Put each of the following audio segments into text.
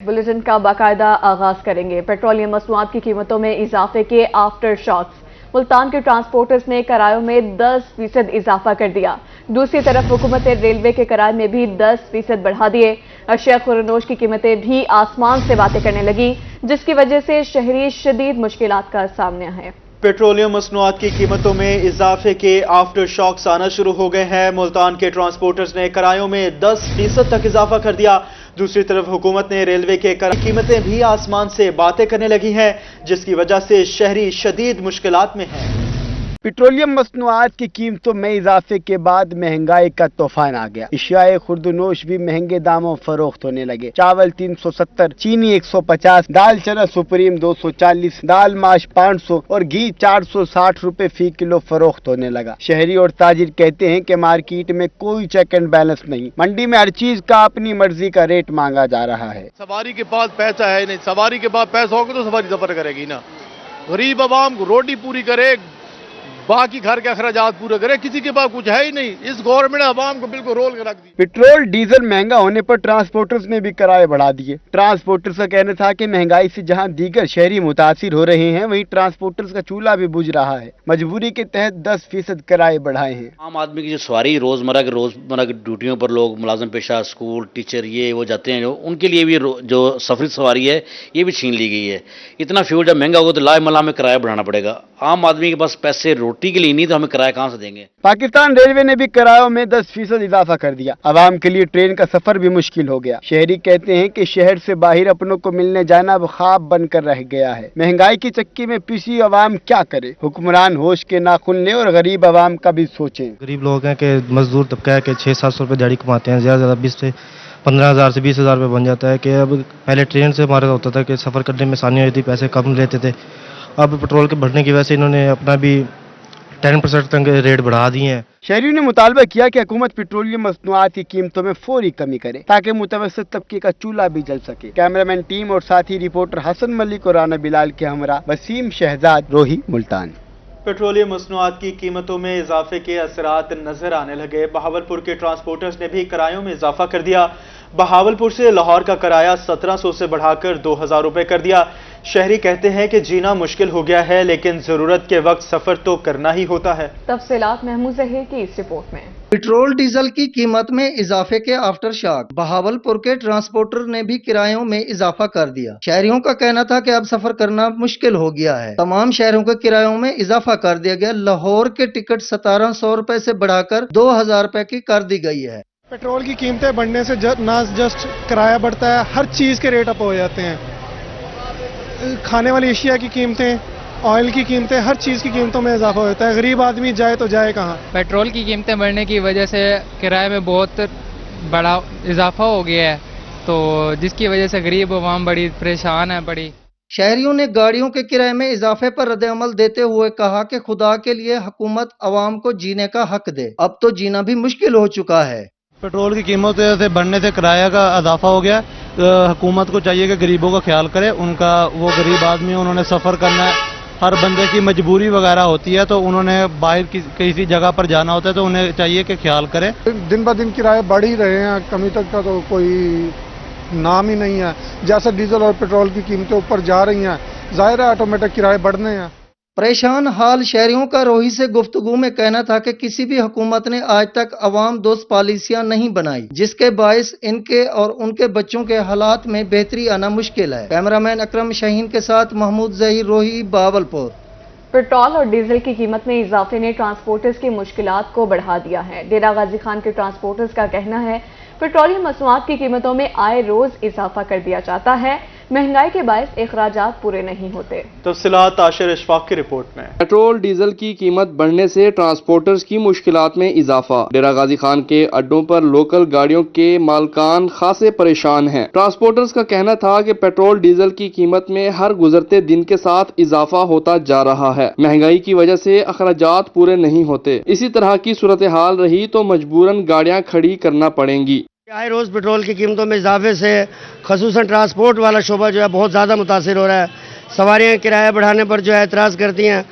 Bulletin का बाकायदा आगाज करेंगे। पेट्रोलियम मसनूआत की कीमतों में इजाफे के आफ्टर शॉक्स। मुल्तान के ट्रांसपोर्टर्स ने किरायों में 10% इजाफा कर दिया। दूसरी तरफ हुकूमत ने रेलवे के किराए में भी 10% बढ़ा दिए। अशिया खुरनोश की कीमतें भी आसमान से बातें करने लगी, जिसकी वजह से शहरी शदीद मुश्किलात का सामना है। पेट्रोलियम मसनूआत की कीमतों में इजाफे के आफ्टर शॉक्स आना शुरू हो गए हैं। मुल्तान के ट्रांसपोर्टर्स ने किरायों में 10% तक इजाफा कर दिया। दूसरी तरफ हुकूमत ने रेलवे के कीमतें भी आसमान से बातें करने लगी हैं, जिसकी वजह से शहरी शदीद मुश्किलात में हैं। पेट्रोलियम मसनूआत की कीमतों में इजाफे के बाद महंगाई का तूफान आ गया। अशियाए खुर्दनोश भी महंगे दामों फरोख्त होने लगे। चावल 370, चीनी 150, दाल चना सुप्रीम 240, दाल माश 500 और घी 460 रुपए फी किलो फरोख्त होने लगा। शहरी और ताजिर कहते हैं कि मार्केट में कोई चेक एंड बैलेंस नहीं। मंडी में हर चीज का अपनी मर्जी का रेट मांगा जा रहा है। सवारी के पास पैसा है नहीं, सवारी के पास पैसा होगा तो सवारी सफर करेगी ना। गरीब आवाम को रोटी पूरी करे, बाकी घर के अखराजात पूरे करे, किसी के पास कुछ है ही नहीं। इस गवर्नमेंट ने आवाम को बिल्कुल रोल के रख दी। पेट्रोल डीजल महंगा होने पर ट्रांसपोर्टर्स ने भी किराए बढ़ा दिए। ट्रांसपोर्टर्स का कहना था कि महंगाई से जहां दीगर शहरी मुतासिर हो रहे हैं, वहीं ट्रांसपोर्टर्स का चूल्हा भी बुझ रहा है। मजबूरी के तहत 10% किराए बढ़ाए हैं। आम आदमी की जो सवारी रोजमर्रा की ड्यूटियों पर लोग मुलाजिम पेशा, स्कूल टीचर ये वो जाते हैं, जो उनके लिए भी जो सफरी सवारी है ये भी छीन ली गई है। इतना फ्यूल जब महंगा होगा तो लाए मला में किराया बढ़ाना पड़ेगा। आम आदमी के पास पैसे रोटी के लिए नहीं तो हमें किराया कहां से देंगे। पाकिस्तान रेलवे ने भी किरायों में 10% इजाफा कर दिया। आवाम के लिए ट्रेन का सफर भी मुश्किल हो गया। शहरी कहते हैं कि शहर से बाहर अपनों को मिलने जाना अब ख्वाब बनकर रह गया है। महंगाई की चक्की में पिसी आवाम क्या करे। हुक्मरान होश के नाखुन ले और गरीब आवाम का भी सोचें। गरीब लोग हैं कि मजदूर तबका है कि 600-700 रुपये दिहाड़ी कमाते हैं, ज्यादा 20 से 15,000 से 20,000 रुपये बन जाता है। कि अब पहले ट्रेन से हमारा होता था कि सफर करने में आसानी होती थी, पैसे कम लेते थे। अब पेट्रोल के बढ़ने की वजह से इन्होंने अपना भी 10% तक रेट बढ़ा दिए हैं। शहरियों ने मुतालबा किया कि हुकूमत पेट्रोलियम मसनूआत की कीमतों में फौरी कमी करे, ताकि मुतवस्सित तबके का चूल्हा भी जल सके। कैमरामैन टीम और साथी रिपोर्टर हसन मलिक और राना बिलाल के हमरा वसीम शहजाद, रोही, मुल्तान। पेट्रोलियम मसनूआत की कीमतों में इजाफे के असरात नजर आने लगे। बहावलपुर के ट्रांसपोर्टर्स ने भी किरायों में इजाफा कर दिया। बहावलपुर से लाहौर का किराया 1700 से बढ़ाकर 2000 रुपए कर दिया। शहरी कहते हैं कि जीना मुश्किल हो गया है, लेकिन जरूरत के वक्त सफर तो करना ही होता है। तफसीलात महमूद ज़हीर की इस रिपोर्ट में। पेट्रोल डीजल की कीमत में इजाफे के आफ्टर शॉक। बहावलपुर के ट्रांसपोर्टर ने भी किरायों में इजाफा कर दिया। शहरियों का कहना था कि अब सफर करना मुश्किल हो गया है। तमाम शहरों के किरायों में इजाफा कर दिया गया। लाहौर के टिकट 1700 रुपए से बढ़ाकर 2000 रुपए की कर दी गई है। पेट्रोल की कीमतें बढ़ने से ना जस्ट किराया बढ़ता है, हर चीज के रेट अप हो जाते हैं। खाने वाली अशिया की कीमतें, ऑयल की कीमतें, हर चीज़ की कीमतों में इजाफा होता है। गरीब आदमी जाए तो जाए कहाँ। पेट्रोल की कीमतें बढ़ने की वजह से किराए में बहुत बड़ा इजाफा हो गया है, तो जिसकी वजह से गरीब आवाम बड़ी परेशान है। बड़ी शहरियों ने गाड़ियों के किराए में इजाफे पर रद्द-ए-अमल देते हुए कहा कि खुदा के लिए हुकूमत आवाम को जीने का हक दे, अब तो जीना भी मुश्किल हो चुका है। पेट्रोल की कीमतों से बढ़ने से किराया का इजाफा हो गया। हुकूमत को चाहिए कि गरीबों का ख्याल करे। उनका वो गरीब आदमी, उन्होंने सफर करना है, हर बंदे की मजबूरी वगैरह होती है, तो उन्होंने बाहर किसी जगह पर जाना होता है, तो उन्हें चाहिए कि ख्याल करें। दिन ब दिन किराए बढ़ ही रहे हैं, कमी तक का तो कोई नाम ही नहीं है। जैसे डीजल और पेट्रोल की कीमतें ऊपर जा रही हैं, जाहिर है ऑटोमेटिक किराए बढ़ने हैं। परेशान हाल शहरियों का रोही से गुफ्तगू में कहना था कि किसी भी हुकूमत ने आज तक अवाम दोस्त पॉलिसियां नहीं बनाई, जिसके बायस इनके और उनके बच्चों के हालात में बेहतरी आना मुश्किल है। कैमरामैन अकरम शाहीन के साथ महमूद ज़हीर, रोही, बहावलपुर। पेट्रोल और डीजल की कीमत में इजाफे ने ट्रांसपोर्टर्स की मुश्किलात को बढ़ा दिया है। डेरा गाजी खान के ट्रांसपोर्टर्स का कहना है पेट्रोलियम मसनूआत की कीमतों में आए रोज इजाफा कर दिया जाता है। महंगाई के बायस अखराजात पूरे नहीं होते। तफसीलात आशिर इशफाक की रिपोर्ट में। पेट्रोल डीजल की कीमत बढ़ने से ट्रांसपोर्टर्स की मुश्किलात में इजाफा। डेरा गाजी खान के अड्डों पर लोकल गाड़ियों के मालकान खासे परेशान हैं। ट्रांसपोर्टर्स का कहना था कि पेट्रोल डीजल की कीमत में हर गुजरते दिन के साथ इजाफा होता जा रहा है। महंगाई की वजह से अखराजात पूरे नहीं होते। इसी तरह की सूरत हाल रही तो मजबूरन गाड़ियां खड़ी करना पड़ेंगी। आए रोज़ पेट्रोल की कीमतों में इजाफे से खसूसन ट्रांसपोर्ट वाला शोबा जो है बहुत ज़्यादा मुतासिर हो रहा है। सवारियाँ किराया बढ़ाने पर जो है एतराज़ करती हैं।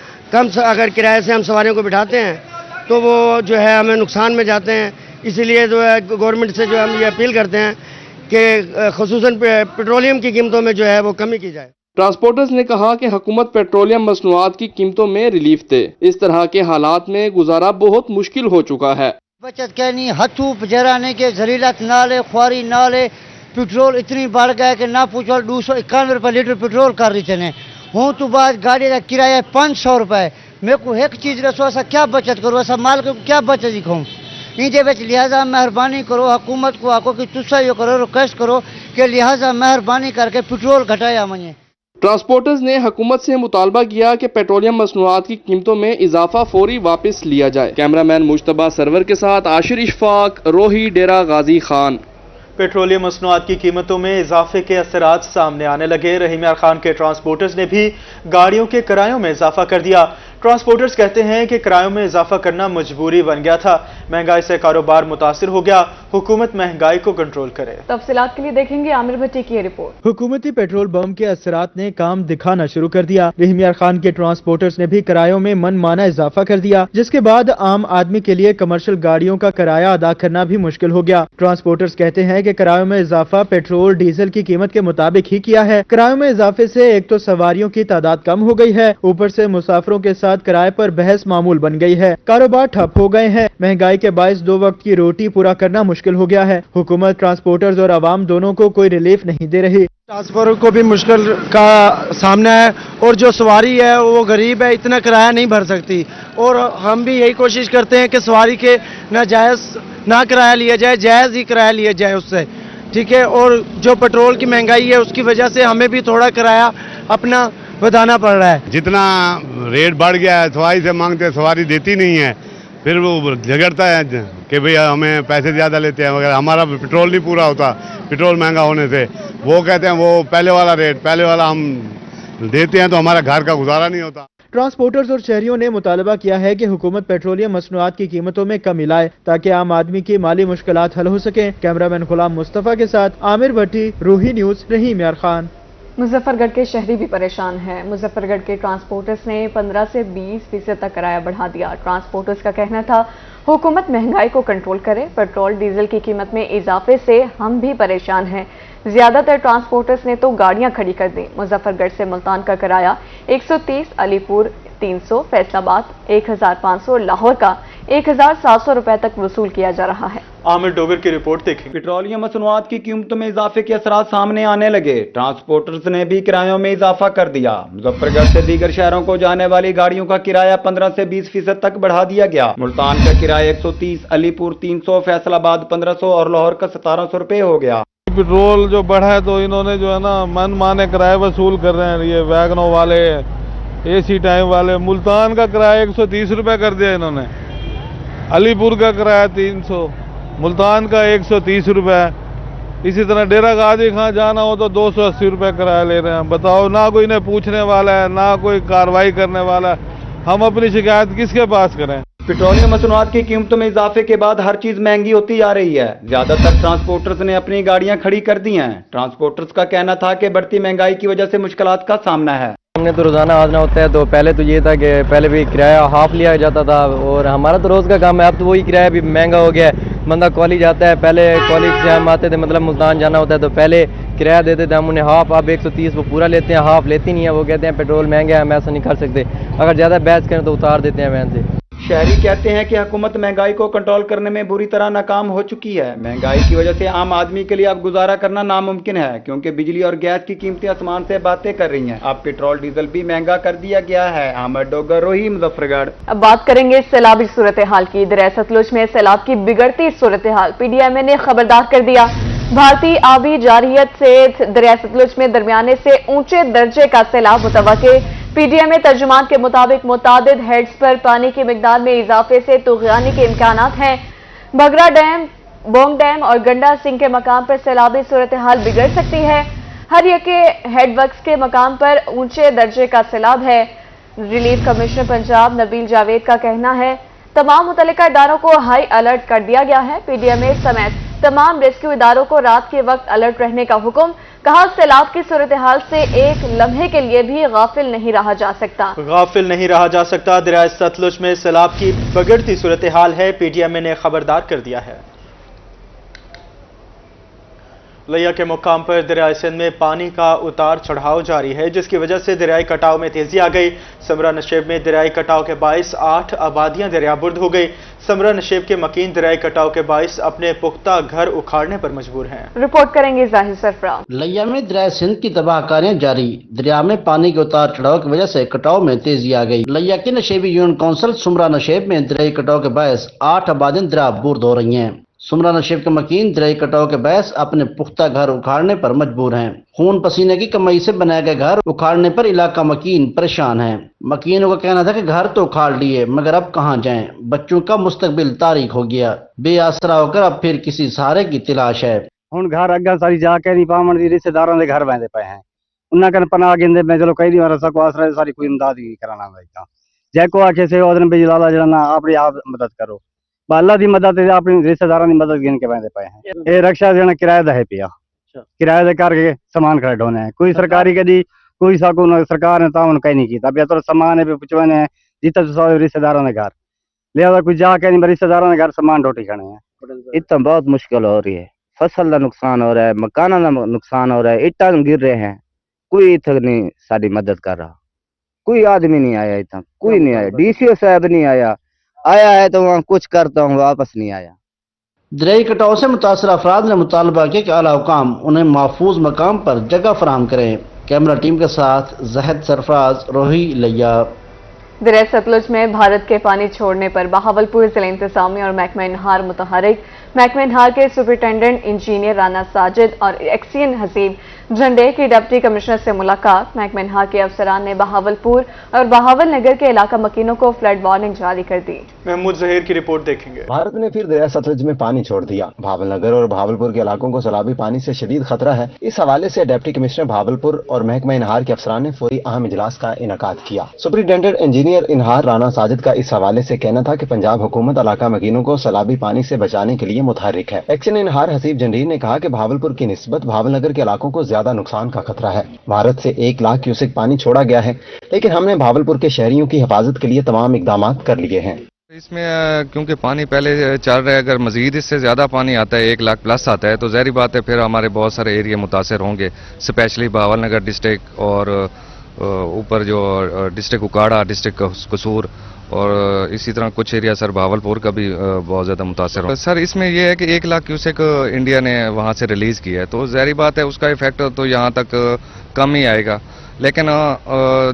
अगर किराए से हम सवारियों को बिठाते हैं तो वो जो है हमें नुकसान में जाते हैं। इसीलिए जो है गवर्नमेंट से जो हम ये अपील करते हैं کہ خصوصاً پیٹرولیم کی قیمتوں میں جو ہے وہ کمی کی جائے۔ ٹرانسپورٹرز نے کہا کہ حکومت پیٹرولیم مصنوعات کی قیمتوں میں ریلیف دے، اس طرح کے حالات میں گزارا بہت مشکل ہو چکا ہے۔ بچت کہنی ہتھوں پجرانے کے ذلیلت نالے خواری نالے پیٹرول اتنی بڑھ گیا کہ نہ پوچھو 291 روپے لیٹر پیٹرول کر رہی تھے ہوں تو بعد گاڑی کا کرایہ 500 روپے میرے کو ایک چیز رسو ایسا کیا بچت کرو ایسا مال کو کیا بچت دکھاؤں لہذا مہربانی کرو حکومت کو آکو کہ تسا یہ کرو ریکویسٹ کرو کہ لہذا مہربانی کر کے پیٹرول گھٹایا مجھے۔ ٹرانسپورٹرز نے حکومت سے مطالبہ کیا کہ پیٹرولیم مصنوعات کی قیمتوں میں اضافہ فوری واپس لیا جائے۔ کیمرامین مجتبیٰ سرور کے ساتھ عاشر اشفاق، روہی، ڈیرہ غازی خان۔ پیٹرولیم مصنوعات کی قیمتوں میں اضافے کے اثرات سامنے آنے لگے۔ رحیم یار خان کے ٹرانسپورٹرز نے بھی گاڑیوں کے کرایوں میں اضافہ کر دیا۔ ٹرانسپورٹرز کہتے ہیں کہ کرایوں میں اضافہ کرنا مجبوری بن گیا تھا، مہنگائی سے کاروبار متاثر ہو گیا، حکومت مہنگائی کو کنٹرول کرے۔ تفصیلات کے لیے دیکھیں گے عامر بھٹی کی یہ رپورٹ۔ حکومتی پیٹرول بم کے اثرات نے کام دکھانا شروع کر دیا۔ رحیم یار خان کے ٹرانسپورٹرز نے بھی کرایوں میں من مانا اضافہ کر دیا، جس کے بعد عام آدمی کے لیے کمرشل گاڑیوں کا کرایہ ادا کرنا بھی مشکل ہو گیا۔ ٹرانسپورٹرز کہتے ہیں کہ کرایوں میں اضافہ پیٹرول ڈیزل کی قیمت کے مطابق ہی کیا ہے۔ کرایوں میں اضافے سے ایک تو سواریوں کی تعداد کم ہو گئی ہے، اوپر سے مسافروں کے ساتھ کرائے پر بحث معمول بن گئی ہے، کاروبار ٹھپ ہو گئے ہیں، مہنگائی کے باعث 2 وقت کی روٹی پورا کرنا مشکل ہو گیا ہے۔ حکومت ٹرانسپورٹرز اور عوام دونوں کو کوئی ریلیف نہیں دے رہی۔ ٹرانسپورٹر کو بھی مشکل کا سامنا ہے اور جو سواری ہے وہ غریب ہے، اتنا کرایہ نہیں بھر سکتی، اور ہم بھی یہی کوشش کرتے ہیں کہ سواری کے ناجائز نہ کرایہ لیا جائے، جائز ہی کرایہ لیا جائے اس سے، ٹھیک ہے۔ اور جو پیٹرول کی مہنگائی ہے اس کی وجہ سے ہمیں بھی تھوڑا کرایہ اپنا بتانا پڑ رہا ہے۔ جتنا ریٹ بڑھ گیا ہے سواری سے مانگتے سواری دیتی نہیں ہے، پھر وہ جھگڑتا ہے کہ بھئی ہمیں پیسے زیادہ لیتے ہیں، مگر ہمارا پیٹرول نہیں پورا ہوتا پیٹرول مہنگا ہونے سے۔ وہ کہتے ہیں وہ پہلے والا ریٹ پہلے والا ہم دیتے ہیں تو ہمارا گھر کا گزارا نہیں ہوتا۔ ٹرانسپورٹرز اور شہریوں نے مطالبہ کیا ہے کہ حکومت پیٹرولیم مصنوعات کی قیمتوں میں کمی لائے تاکہ عام آدمی کی مالی مشکلات حل ہو سکیں۔ کیمرامین غلام مصطفیٰ کے ساتھ عامر بھٹی، روہی نیوز، رحیم یار خان۔ مظفر گڑھ کے شہری بھی پریشان ہیں۔ مظفر گڑھ کے ٹرانسپورٹرز نے 15 سے 20% تک کرایہ بڑھا دیا۔ ٹرانسپورٹرز کا کہنا تھا حکومت مہنگائی کو کنٹرول کرے، پیٹرول ڈیزل کی قیمت میں اضافے سے ہم بھی پریشان ہیں۔ زیادہ تر ٹرانسپورٹرز نے تو گاڑیاں کھڑی کر دیں۔ مظفر گڑھ سے ملتان کا کرایہ 130، علی پور 300، فیصل آباد 1500، لاہور کا 1700 روپے تک وصول کیا جا رہا ہے۔ عامر ڈوگر کی رپورٹ دیکھیں۔ پیٹرولیم مصنوعات کی قیمتوں میں اضافے کے اثرات سامنے آنے لگے۔ ٹرانسپورٹرز نے بھی کرایوں میں اضافہ کر دیا۔ مظفر گڑھ سے دیگر شہروں کو جانے والی گاڑیوں کا کرایہ 15 سے 20% تک بڑھا دیا گیا۔ ملتان کا کرایہ 130، علی پور 300، فیصل آباد 1500 اور لاہور کا 1700 روپے ہو گیا۔ پیٹرول جو بڑھا ہے تو انہوں نے جو ہے نا من مانے کرایہ وصول کر رہے ہیں، یہ ویگنوں والے، اے سی ٹائم والے۔ ملتان کا کرایہ 130 روپے کر دیا انہوں نے، علی پور کا کرایہ 300، ملتان کا 130 روپے، اسی طرح ڈیرہ غازی خان جانا ہو تو 280 روپے کرایہ لے رہے ہیں۔ بتاؤ، نہ کوئی انہیں پوچھنے والا ہے، نہ کوئی کارروائی کرنے والا ہے، ہم اپنی شکایت کس کے پاس کریں؟ پیٹرولیم مصنوعات کی قیمتوں میں اضافے کے بعد ہر چیز مہنگی ہوتی جا رہی ہے۔ زیادہ تر ٹرانسپورٹرز نے اپنی گاڑیاں کھڑی کر دی ہیں۔ ٹرانسپورٹرز کا کہنا تھا کہ بڑھتی مہنگائی کی وجہ سے مشکلات کا سامنا ہے۔ ہم نے تو روزانہ آنا ہوتا ہے، تو پہلے تو یہ تھا کہ پہلے بھی کرایہ ہاف لیا جاتا تھا اور ہمارا تو روز کا کام ہے، اب تو وہی کرایہ بھی مہنگا ہو گیا ہے۔ بندہ کالج آتا ہے، پہلے کالج سے ہم آتے تھے مطلب ملتان جانا ہوتا ہے تو پہلے کرایہ دیتے تھے ہم انہیں ہاف، اب 130 وہ پورا لیتے ہیں، ہاف لیتی نہیں ہے۔ وہ کہتے ہیں پیٹرول مہنگا ہے، ہم ایسا نہیں کر سکتے، اگر زیادہ بحث کریں تو اتار دیتے ہیں وین سے۔ شہری کہتے ہیں کہ حکومت مہنگائی کو کنٹرول کرنے میں بری طرح ناکام ہو چکی ہے۔ مہنگائی کی وجہ سے عام آدمی کے لیے اب گزارا کرنا ناممکن ہے، کیونکہ بجلی اور گیس کی قیمتیں آسمان سے باتیں کر رہی ہیں۔ اب پیٹرول ڈیزل بھی مہنگا کر دیا گیا ہے۔ عامر ڈوگر، روہی، مظفر گڑھ۔ اب بات کریں گے سیلابی صورتحال کی۔ دریائے ستلج میں سیلاب کی بگڑتی صورتحال، پی ڈی ایم اے نے خبردار کر دیا۔ بھارتی آبی جارحیت سے دریائے ستلج میں درمیانے سے اونچے درجے کا سیلاب متوقع۔ پی ڈی ایم اے ترجمان کے مطابق متعدد ہیڈز پر پانی کی مقدار میں اضافے سے طغیانی کے امکانات ہیں۔ بگرا ڈیم، بونگ ڈیم اور گنڈا سنگھ کے مقام پر سیلابی صورتحال بگڑ سکتی ہے۔ ہر یکے ہیڈ ورکس کے مقام پر اونچے درجے کا سیلاب ہے۔ ریلیف کمشنر پنجاب نبیل جاوید کا کہنا ہے تمام متعلقہ اداروں کو ہائی الرٹ کر دیا گیا ہے۔ پی ڈی ایم اے سمیت تمام ریسکیو اداروں کو رات کے وقت الرٹ رہنے کا حکم۔ کہا سیلاب کی صورتحال سے ایک لمحے کے لیے بھی غافل نہیں رہا جا سکتا۔ غافل نہیں رہا جا سکتا۔ دریائے ستلج میں سیلاب کی بگڑتی صورتحال ہے، پی ڈی ایم اے نے خبردار کر دیا ہے۔ لیا کے مقام پر دریائے سندھ میں پانی کا اتار چڑھاؤ جاری ہے، جس کی وجہ سے دریائی کٹاؤ میں تیزی آ گئی۔ سمرا نشیب میں دریائی کٹاؤ کے باعث 8 آبادیاں دریا برد ہو گئی۔ سمرا نشیب کے مکین دریائی کٹاؤ کے باعث اپنے پختہ گھر اکھاڑنے پر مجبور ہیں۔ رپورٹ کریں گے ظاہر سرفراز۔ لیا میں دریائے سندھ کی تباہ کاریاں جاری، دریا میں پانی کے اتار چڑھاؤ کی وجہ سے کٹاؤ میں تیزی آ گئی۔ لیا کی نشیبی یونین کونسل سمرا نشیب میں دریائی کٹاؤ کے باعث 8 آبادیاں دریا برد ہو رہی ہیں۔ سمرا نشیب کے مکین دریائی کٹاؤ کے باعث اپنے پختہ گھر اکھاڑنے پر مجبور ہیں۔ خون پسینے کی کمائی سے بنائے گئے گھر اکھاڑنے پر علاقہ مکین پریشان ہیں۔ مکینوں کا کہنا تھا کہ گھر تو اکھاڑ لیے مگر اب کہاں جائیں، بچوں کا مستقبل تاریک ہو گیا، بے آسرا ہو کر اب پھر کسی سہارے کی تلاش ہے۔ ہن گھر اگاں ساری جا کے نہیں پاون دی رشتے داراں دے گھر ویندے پئے ہیں، انہاں کن پناہ گندے میں چلو کئی نہیں ہو سکو آسرا ساری کوئی امداد ہی کرانا ویتا جے کو آکھے سے اودن بے لالا جڑا نا اپنی آپ مدد کرو، اللہ دی مدد تے اپنی رشتے داراں دی مدد گن کے ویندے پئے ہیں۔ اے رکشا جنا کرایہ دا ہے پیا، کرایہ دے کر کے سامان کھڑے ڈھونے ہیں، کوئی سرکاری کدی کوئی ساکو سرکار نے تعاون کہیں نہیں کیتا، بیا تو سامان ہے پچونے ہیں جیتا تو رشتے داراں دے گھر لہذا کوئی جا کے نہیں رشتے داراں دے گھر سامان ڈوٹی کھڑے ہیں۔ اتنا بہت مشکل ہو رہی ہے، فصل کا نقصان ہو رہا ہے، مکانوں کا نقصان ہو رہا ہے، اٹا گر رہے ہیں، کوئی اتنا نہیں ساری مدد کر رہا، کوئی آدمی نہیں آیا اتنا، کوئی نہیں آیا، ڈی سی او صاحب نہیں آیا ہے تو وہاں کچھ کرتا ہوں واپس نہیں آیا۔ دریائی کٹاؤ سے متاثرہ افراد نے مطالبہ کیا کہ اعلیٰ حکام انہیں محفوظ مقام پر جگہ فراہم کریں۔ کیمرہ ٹیم کے ساتھ زہد سرفراز، روہی لیا۔ دریائے ستلج میں بھارت کے پانی چھوڑنے پر بہاولپور ضلع انتظامیہ اور محکمہ انہار متحرک۔ محکمہ انہار کے سپرنٹینڈنٹ انجینئر رانا ساجد اور ایکسین حسیب جھنڈے کی ڈپٹی کمشنر سے ملاقات۔ محکمہ انہار کے افسران نے بہاولپور اور بہاول نگر کے علاقہ مکینوں کو فلڈ وارننگ جاری کر دی۔ محمود ظہیر کی رپورٹ دیکھیں گے۔ بھارت نے پھر دریائے ستلج میں پانی چھوڑ دیا، بہاول نگر اور بہاولپور کے علاقوں کو سیلابی پانی سے شدید خطرہ ہے۔ اس حوالے سے ڈپٹی کمشنر بہاولپور اور محکمہ انہار کے افسران نے فوری اہم اجلاس کا انعقاد کیا۔ سپرنٹینڈنٹ انجینئر انہار رانا ساجد کا اس حوالے سے کہنا تھا کہ پنجاب حکومت علاقہ مکینوں کو سیلابی پانی سے بچانے کے لیے متحرک ہے۔ ایکشن انہار حسیب جنڈیر نے کہا کہ بہاولپور کی نسبت بہاول نگر کے علاقوں کو زیادہ نقصان کا خطرہ ہے۔ بھارت سے 1 لاکھ کیوسک پانی چھوڑا گیا ہے، لیکن ہم نے بہاولپور کے شہریوں کی حفاظت کے لیے تمام اقدامات کر لیے ہیں۔ اس میں کیونکہ پانی پہلے چل رہا ہے، اگر مزید اس سے زیادہ پانی آتا ہے 1 لاکھ پلس آتا ہے تو ظاہری بات ہے پھر ہمارے بہت سارے ایریا متاثر ہوں گے، اسپیشلی بہاول نگر ڈسٹرکٹ اور اوپر جو ڈسٹرکٹ اکاڑا، ڈسٹرکٹ قصور اور اسی طرح کچھ ایریا سر بہاولپور کا بھی بہت زیادہ متاثر ہو۔ سر اس میں یہ ہے کہ 1 لاکھ کیوسک انڈیا نے وہاں سے ریلیز کیا ہے تو ظاہری بات ہے اس کا ایفیکٹ تو یہاں تک کم ہی آئے گا، لیکن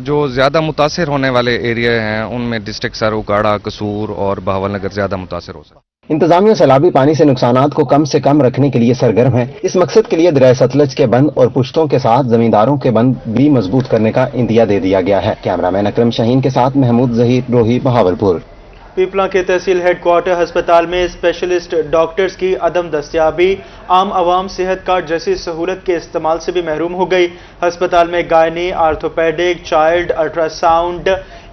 جو زیادہ متاثر ہونے والے ایریا ہیں ان میں ڈسٹرکٹ سر اکاڑا، قصور اور بہاول نگر زیادہ متاثر ہو سکتا ہے۔ انتظامیہ سیلابی پانی سے نقصانات کو کم سے کم رکھنے کے لیے سرگرم ہے۔ اس مقصد کے لیے دریائے ستلج کے بند اور پشتوں کے ساتھ زمینداروں کے بند بھی مضبوط کرنے کا عندیہ دے دیا گیا ہے۔ کیمرہ مین اکرم شاہین کے ساتھ محمود ظہیر، روہی، بہاولپور۔ پیپلا کے تحصیل ہیڈ کوارٹر ہسپتال میں اسپیشلسٹ ڈاکٹرز کی عدم دستیابی عام عوام صحت کارڈ جیسی سہولت کے استعمال سے بھی محروم ہو گئی۔ ہسپتال میں گائنی، orthopaedic, child, ultra sound,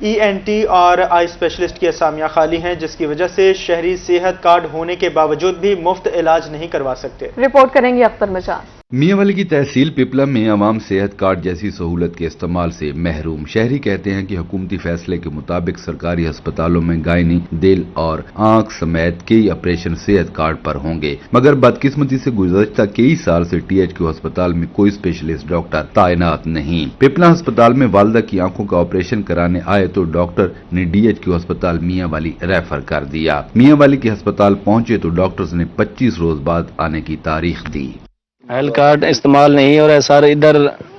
ENT اور آئی اسپیشلسٹ کی اسامیاں خالی ہیں، جس کی وجہ سے شہری صحت کارڈ ہونے کے باوجود بھی مفت علاج نہیں کروا سکتے۔ رپورٹ کریں گے اختر مجاز۔ میاں والی کی تحصیل پیپلا میں عوام صحت کارڈ جیسی سہولت کے استعمال سے محروم۔ شہری کہتے ہیں کہ حکومتی فیصلے کے مطابق سرکاری ہسپتالوں میں گائنی، دل اور آنکھ سمیت کئی آپریشن صحت کارڈ پر ہوں گے، مگر بدقسمتی سے گزشتہ کئی سال سے THQ ہسپتال میں کوئی اسپیشلسٹ ڈاکٹر تعینات نہیں۔ پیپلا ہسپتال میں والدہ کی آنکھوں کا آپریشن کرانے آئے تو ڈاکٹر نے DHQ ہسپتال میاں والی ریفر کر دیا۔ میاں والی کے ہسپتال پہنچے تو ڈاکٹرز نے 25 روز بعد آنے کی تاریخ دی۔ ہیلتھ کارڈ استعمال نہیں ہو رہا ہے سر، ادھر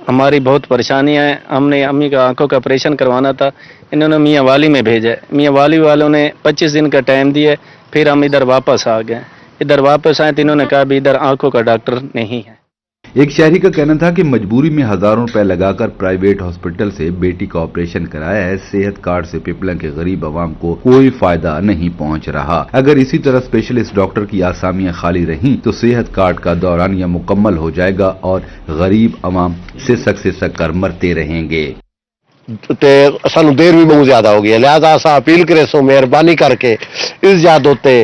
ہماری بہت پریشانیاں ہیں۔ ہم نے امی کا آنکھوں کا آپریشن کروانا تھا، انہوں نے میاں والی میں بھیجا ہے، میاں والی والوں نے 25 دن کا ٹائم دیا، پھر ہم ادھر واپس آ گئے۔ ادھر واپس آئے تو انہوں نے کہا بھی ادھر آنکھوں کا ڈاکٹر نہیں ہے۔ ایک شہری کا کہنا تھا کہ مجبوری میں ہزاروں روپے لگا کر پرائیویٹ ہاسپٹل سے بیٹی کا آپریشن کرایا ہے۔ صحت کارڈ سے پیپلا کے غریب عوام کو کوئی فائدہ نہیں پہنچ رہا۔ اگر اسی طرح اسپیشلسٹ ڈاکٹر کی آسامیاں خالی رہیں تو صحت کارڈ کا دورانیہ مکمل ہو جائے گا اور غریب عوام سسک کر مرتے رہیں گے۔ سانو دیر بھی بہت زیادہ ہو گئی ہے، لہذا اسا اپیل کرے سو مہربانی کر کے اس جات ہوتے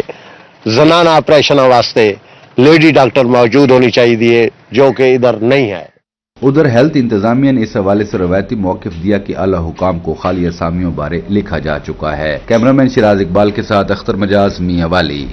زنانہ آپریشن واسطے لیڈی ڈاکٹر موجود ہونی چاہیے جو کہ ادھر نہیں ہے۔ ادھر ہیلتھ انتظامیہ نے اس حوالے سے روایتی موقف دیا کہ اعلی حکام کو خالی اسامیوں بارے لکھا جا چکا ہے۔ کیمرہ مین شراز اقبال کے ساتھ اختر مجاز، میاں والی۔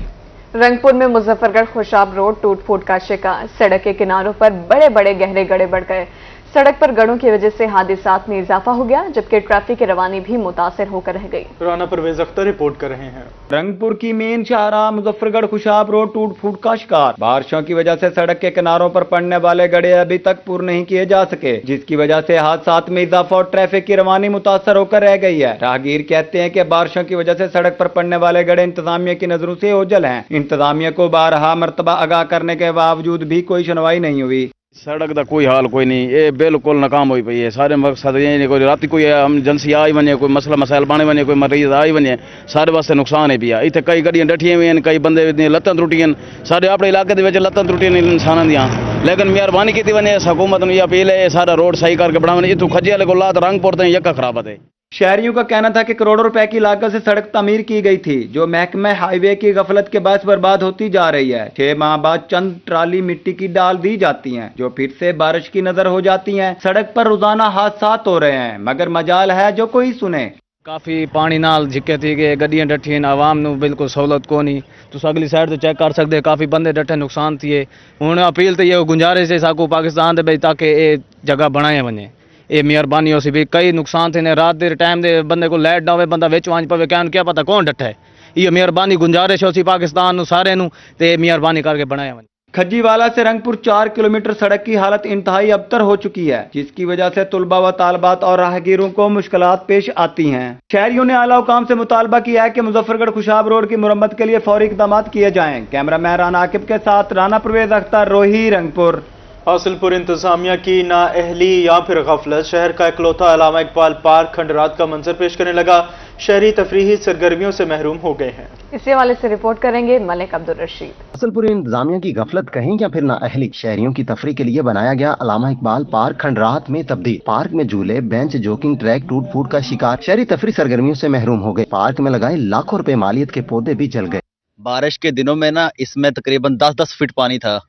रंगपुर में मुजफ्फरगढ़ खुशाब रोड टूट फूट का शिकार। सड़क के किनारों पर बड़े बड़े गहरे गड्ढे बढ़ गए। सड़क पर गड्ढों की वजह से हादसात में इजाफा हो गया, जबकि ट्रैफिक की रवानी भी मुतासिर होकर रह गई। राना परवेज अख्तर रिपोर्ट कर रहे हैं। रंगपुर की मेन शाहराह मुजफ्फरगढ़ खुशाब रोड टूट फूट का शिकार। बारिशों की वजह से सड़क के किनारों पर पड़ने वाले गड्ढे अभी तक पूर्ण नहीं किए जा सके, जिसकी वजह से हादसात में इजाफा और ट्रैफिक की रवानी मुतासर होकर रह गई है। राहगीर कहते हैं कि बारिशों की वजह से सड़क पर पड़ने वाले गड्ढे इंतजामिया की नजरों से ओझल हैं। इंतजामिया को बारहा मरतबा आगाह करने के बावजूद भी कोई सुनवाई नहीं हुई। सड़क का कोई हाल कोई नहीं, ये बिल्कुल नाकाम हुई पई है। सारे मकसद ये नहीं, कोई रात कोई हम एजेंसी आई वने, कोई मसला मसाइल बने वने, कोई मरीज आई वने, सारे वास्ते नुकसान है पिया। इतने कई गड्डियां डटियां हुई, कई बंदे लत्तां त्रुटियां, सारे अपने इलाके के लत्तां त्रुटियां इंसानां दियां। लेकिन मेहरबानी की वने हुकूमत ने अपील है सारा रोड सही करके बनावे। इतों खजे वाले को लात रंगपुर तक यक्का खराब है। शहरियों का कहना था कि करोड़ों रुपए की लागत से सड़क तामीर की गई थी, जो महकमे हाईवे की गफलत के बाद बर्बाद होती जा रही है। 6 माह बाद चंद ट्राली मिट्टी की डाल दी जाती हैं, जो फिर से बारिश की नजर हो जाती हैं। सड़क पर रोजाना हादसात हो रहे हैं, मगर मजाल है जो कोई सुने। काफ़ी पानी नाल झिके थी कि गड्डियां डठी आवाम नूं बिल्कुल सहूलत को नहीं। तुस अगली साइड तो चेक कर सकते, काफ़ी बंदे डटे नुकसान थिए। हुण अपील तो ये गुजारिश है साकू पाकिस्तान दे भाई ताकि ये जगह बनाए वने, ये मेहरबानी हो सी भी। कई नुकसान थे ने, रात के टाइम दे बंदे को लाइट ना हो, बंदा विच वंज पवे, क्या पता कौन डटा है। ये मेहरबानी गुजारिश हो सी पाकिस्तान नूं सारे नूं ते मेहरबानी करके बनाया वने। खज्जीवाला से रंगपुर 4 किलोमीटर सड़क की हालत इंतहाई अबतर हो चुकी है, जिसकी वजह से तुलबा व तालबात और राहगीरों को मुश्किलात पेश आती हैं। शहरियों ने आला हुकाम से मुतालबा किया है कि मुजफ्फरगढ़ खुशाब रोड की मुरम्मत के लिए फौरी इकदाम किए जाएं। कैमरामैन राना आकिब के साथ राना परवेज अख्तर, रोही, रंगपुर। हासिलपुर इंतजामिया की नाअहली या फिर गफलत शहर का इकलौता अलामा इकबाल पार्क खंडरात का मंजर पेश करने लगा। शहरी तफरीही सरगर्मियों से महरूम हो गए हैं। इसी हवाले से रिपोर्ट करेंगे मलिक अब्दुल रशीद। हासिलपुर इंतजामिया की गफलत कहीं या फिर नाअहली शहरियों की तफरीह के लिए बनाया गया अलामा इकबाल पार्क खंडरात में तब्दील। पार्क में झूले, बेंच, जोकिंग ट्रैक टूट फूट का शिकार। शहरी तफरीह सरगर्मियों से महरूम हो गए। पार्क में लगाए लाखों रुपए मालियत के पौधे भी जल गए। बारिश के दिनों में ना इसमें तकरीबन 10-10 फीट पानी था।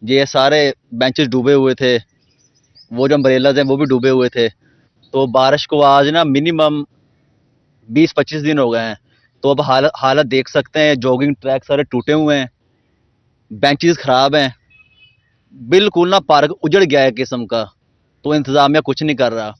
ये सारे बेंचेस डूबे हुए थे, वो जो अम्ब्रेलाज हैं वो भी डूबे हुए थे। तो बारिश को आज ना मिनिमम 20-25 दिन हो गए हैं। तो अब हालत देख सकते हैं, जॉगिंग ट्रैक सारे टूटे हुए हैं, बेंचेस खराब हैं, बिल्कुल ना पार्क उजड़ गया है किस्म का। तो इंतजामिया कुछ नहीं कर रहा।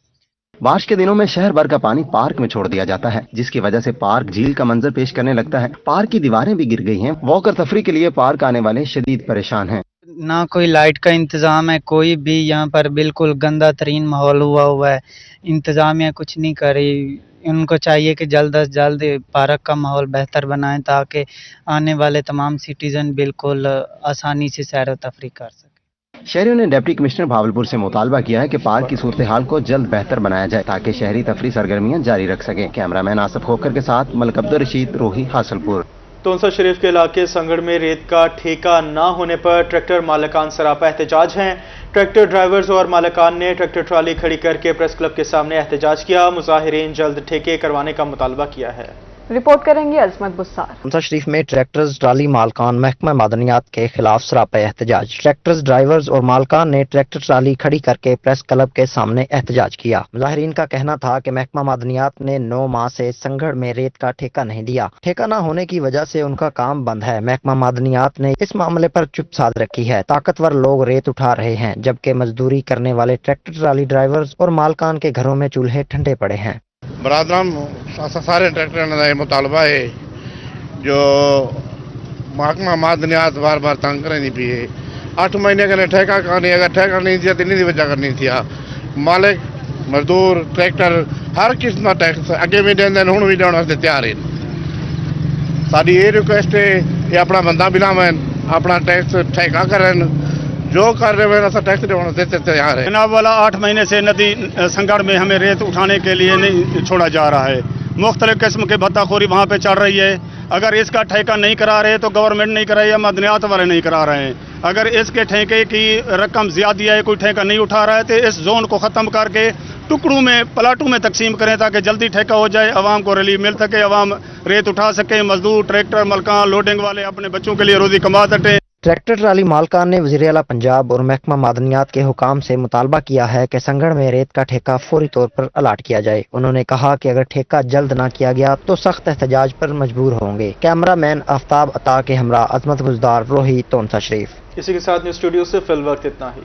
बारिश के दिनों में शहर भर का पानी पार्क में छोड़ दिया जाता है, जिसकी वजह से पार्क झील का मंजर पेश करने लगता है। पार्क की दीवारें भी गिर गई हैं। वॉकर तफरी के लिए पार्क आने वाले शदीद परेशान हैं। ना कोई लाइट का इंतजाम है, कोई भी यहाँ पर बिल्कुल गंदा तरीन माहौल हुआ है। इंतजामिया कुछ नहीं कर रही। उनको चाहिए कि जल्द अज जल्द पार्क का माहौल बेहतर बनाएं, ताकि आने वाले तमाम सिटीजन बिल्कुल आसानी से सैर व तफरी कर सकें। शहरियों ने डिप्टी कमिश्नर भावलपुर से मुतालबा किया है कि पार्क की सूरत हाल को जल्द बेहतर बनाया जाए, ताकि शहरी तफरी सरगर्मियां जारी रख सकें। कैमरामैन आसफ खोकर के साथ मलिक अब्दुल रशीद, रोही, हासिलपुर। तोंसा शरीफ के इलाके संगड़ में रेत का ठेका न होने पर ट्रैक्टर मालिकान सरापा एहतजाज हैं। ट्रैक्टर ड्राइवर्स और मालिकान ने ट्रैक्टर ट्राली खड़ी करके प्रेस क्लब के सामने एहतजाज किया। मुजाहिरीन जल्द ठेके करवाने का मुतालबा किया है। रिपोर्ट करेंगे अजमत बुस्सार। तोंसा शरीफ में ट्रैक्टर्स ट्राली मालकान महकमा मादनियात के खिलाफ सरापा एहतजाज। ट्रैक्टर्स ड्राइवर्स और मालकान ने ट्रैक्टर ट्राली खड़ी करके प्रेस क्लब के सामने एहतजाज किया। मुजाहिरीन का कहना था कि महकमा मादनियात ने 9 माह से संगड़ में रेत का ठेका नहीं दिया। ठेका न होने की वजह से उनका काम बंद है। महकमा मादनियात ने इस मामले पर चुप साध रखी है। ताकतवर लोग रेत उठा रहे हैं, जबकि मजदूरी करने वाले ट्रैक्टर ट्राली ड्राइवर्स और मालकान के घरों में चूल्हे ठंडे पड़े हैं। बरादरान सारे ट्रैक्टर का मुतालबा है, जो महकमा मादनियात बार बार तंग करें नहीं पिए। 8 महीने का ठेका करनी, अगर ठेका नहीं दिया तो नहीं वजह करनी थी। मालिक, मजदूर, ट्रैक्टर हर किस्म का टैक्स अगे भी देंगे, हूँ भी देने वास्ते तैयार है। साड़ी ये रिक्वेस्ट है ये अपना बंदा भी लावन, अपना टैक्स ठेका करें, जो कर रहे हैं टैक्स देते तैयार है। जनाब वाला 8 महीने से नदी संगड़ में हमें रेत उठाने के लिए नहीं छोड़ा जा रहा है। मुख्तलिफ किस्म के भत्ताखोरी वहाँ पे चल रही है। अगर इसका ठेका नहीं करा रहे तो गवर्नमेंट नहीं करा या मदनियात वाले नहीं करा रहे हैं। अगर इसके ठेके की रकम ज्यादा है, कोई ठेका नहीं उठा रहा है, तो इस जोन को ख़त्म करके टुकड़ों में, प्लाटों में तकसीम करें, ताकि जल्दी ठेका हो जाए, आवाम को रिलीफ मिल सके, आवाम रेत उठा सके, मजदूर, ट्रैक्टर, मलकान, लोडिंग वाले अपने बच्चों के लिए रोजी कमा सकें। ट्रैक्टर ट्राली मालकान ने वज़ीर आला पंजाब और महकमा मादनियात के हुकाम से मुतालबा किया है कि संगड़ में रेत का ठेका फौरी तौर पर अलाट किया जाए। उन्होंने कहा कि अगर ठेका जल्द न किया गया तो सख्त एहतजाज पर मजबूर होंगे। कैमरा मैन आफ्ताब अता के हमरा अजमत गुजदार रोही तोनसा शरीफ। इसी के साथ न्यूज़ स्टूडियो से फिल वक्त इतना ही।